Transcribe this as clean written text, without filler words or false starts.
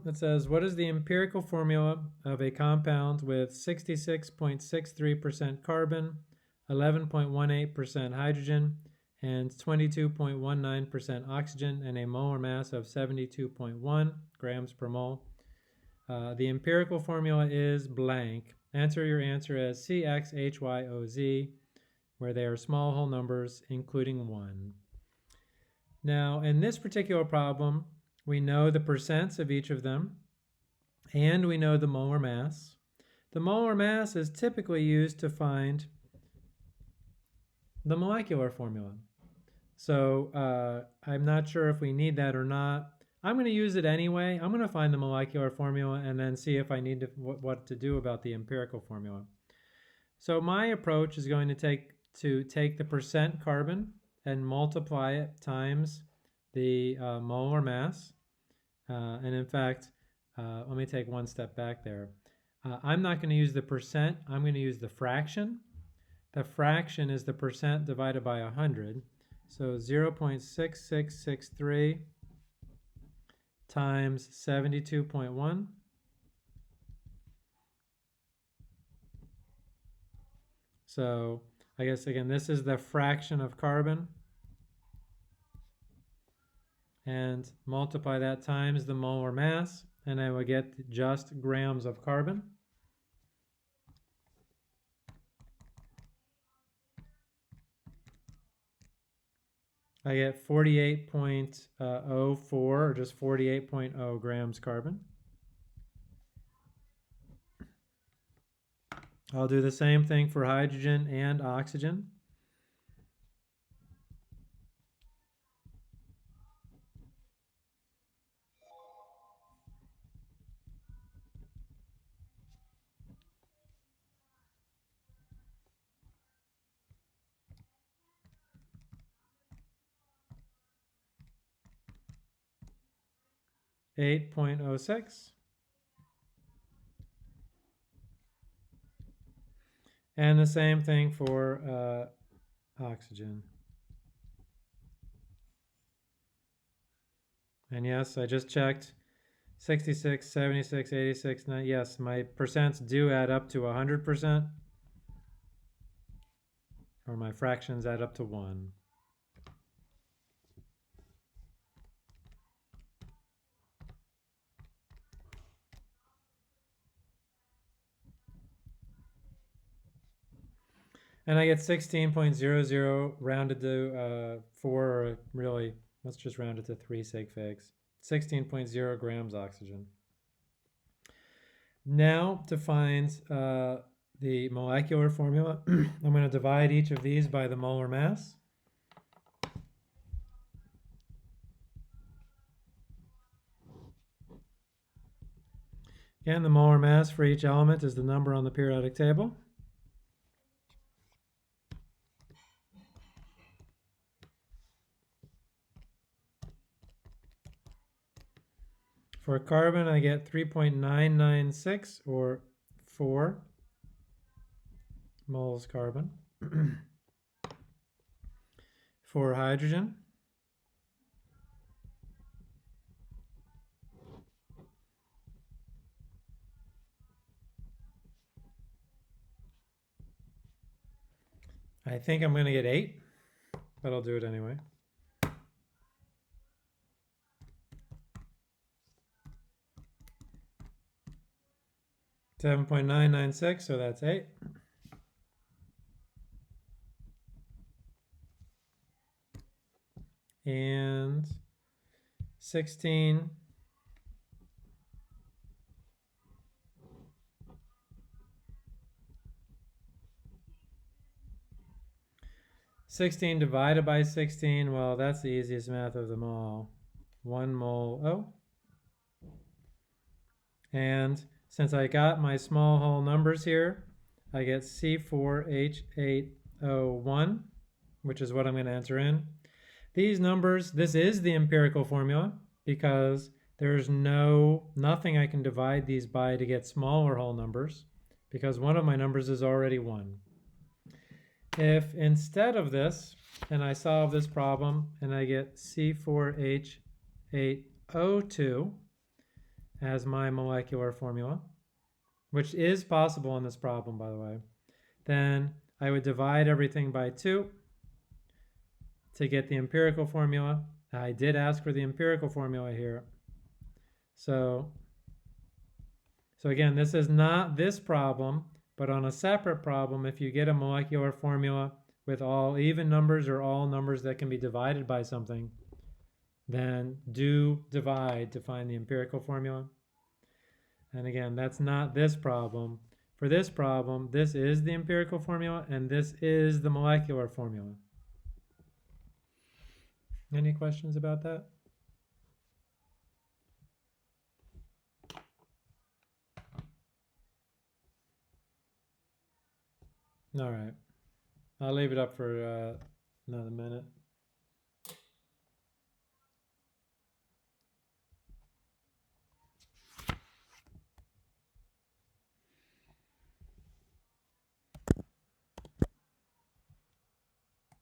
it says, what is the empirical formula of a compound with 66.63% carbon, 11.18% hydrogen, and 22.19% oxygen, and a molar mass of 72.1 grams per mole? The empirical formula is blank. Enter your answer as CXHYOZ, where they are small whole numbers, including 1. Now, in this particular problem, we know the percents of each of them, and we know the molar mass. The molar mass is typically used to find the molecular formula. So I'm not sure if we need that or not. I'm going to use it anyway. I'm going to find the molecular formula and then see if I need to, what to do about the empirical formula. So my approach is going to take the percent carbon and multiply it times the molar mass. And in fact, let me take one step back there. I'm not going to use the percent. I'm going to use the fraction. The fraction is the percent divided by 100. So 0.6663 times 72.1. So I guess, again, this is the fraction of carbon. And multiply that times the molar mass, and I will get just grams of carbon. I get 48.04, or just 48.0 grams carbon. I'll do the same thing for hydrogen and oxygen. .06. And the same thing for oxygen. And yes, I just checked. 66, 76, 86, 90. Yes, my percents do add up to 100%. Or my fractions add up to 1. And I get 16.00 rounded to 4, or really, let's just round it to 3 sig figs. 16.0 grams oxygen. Now to find the molecular formula, I'm going to divide each of these by the molar mass. Again, the molar mass for each element is the number on the periodic table. For carbon, I get 3.996, or 4 moles carbon. For hydrogen, I think I'm going to get 8, but I'll do it anyway. $7.996, so that's 8. And 16. $16 divided by 16, well, that's the easiest math of them all. 1 mole O. And since I got my small whole numbers here, I get C4H8O1, which is what I'm going to enter in. These numbers, this is the empirical formula because there's nothing I can divide these by to get smaller whole numbers because one of my numbers is already 1. If instead of this, and I solve this problem and I get C4H8O2, as my molecular formula, which is possible in this problem, by the way, then I would divide everything by 2 to get the empirical formula. I did ask for the empirical formula here. So again, this is not this problem, but on a separate problem, if you get a molecular formula with all even numbers or all numbers that can be divided by something, then do divide to find the empirical formula. And again, that's not this problem. For this problem, this is the empirical formula and this is the molecular formula. Any questions about that? All right. I'll leave it up for another minute.